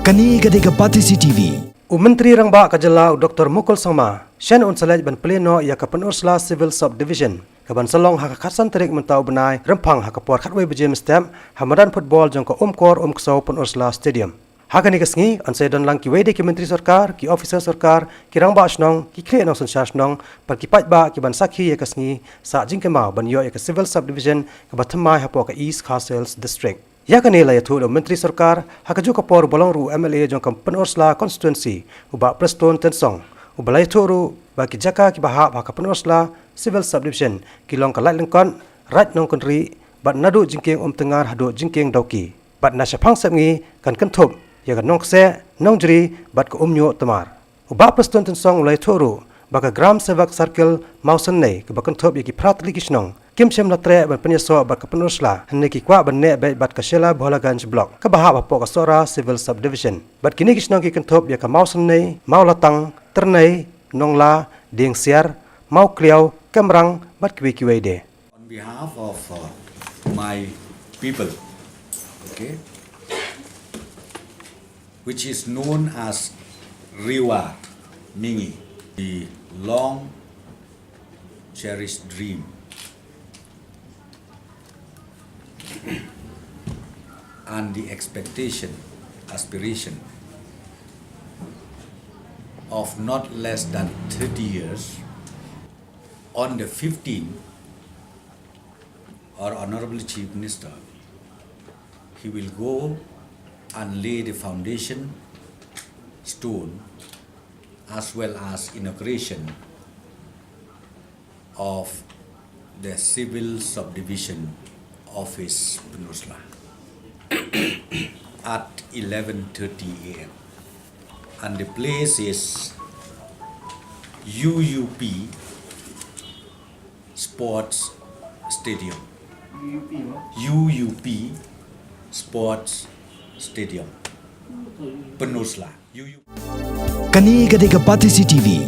Kani gade Pati CCTV. Menteri Rangba Kajala Dr. Mukul Sangma, Shen Unsalaj ban pleno ia ka Penursla Civil Subdivision. Kaban salong haka khasan terik mentau benai rempang haka puar khatway bejem stem hamadan football jong ka umkor umksau Penursla Stadium. Haka ni kasngi ansai don lang ki wede ki menteri sarkar ki officer sarkar ki rangba snong ki khle nong sanshar snong par ki paj ba ki ban sakhi ya kasngi sa jingkema ban yo ya ka Civil Subdivision ka bathamai hapo ka East Khasels District. Ya kanila ya thu menteri sarkar haka ju ka por bolong ru MLA jong ka Penursla constituency uba Preston Tensong ubalai thu ba ki jaka ki baha ka Penursla Civil Subdivision ki long ka lai lengkon right nong country bat nadu jingking tengar hadu jingking dauki bat na shapang sapngi kan thop ya kan nong se nong jri bat ko nyo tamar uba Preston Tensong ulai thu ba ka gram sevak circle mausan nei ka bakan thop ya ki pratli kisnong Kim Shem Latre ban penyeso bat ka Penursla henne ki kwa ban ne bat ka Shela Bholaganj block ka baha ba po ka Sora Civil Subdivision bat kini kisnong ki kan thop ya ka mausan nei maulatang ternai nongla ding siar mau kliau kamrang bat kwi kwi de. On behalf of my people, okay, which is known as Riwa Mingi, the long cherished dream and the expectation, aspiration of not less than 30 years. On the 15th, our Honorable Chief Minister, he will go and lay the foundation stone as well as inauguration of the Civil Subdivision Office Penursla at 11:30 a.m. And the place is UUP Sports Stadium. UUP Sports Stadium. Penursla. Kani gade Pati CCTV.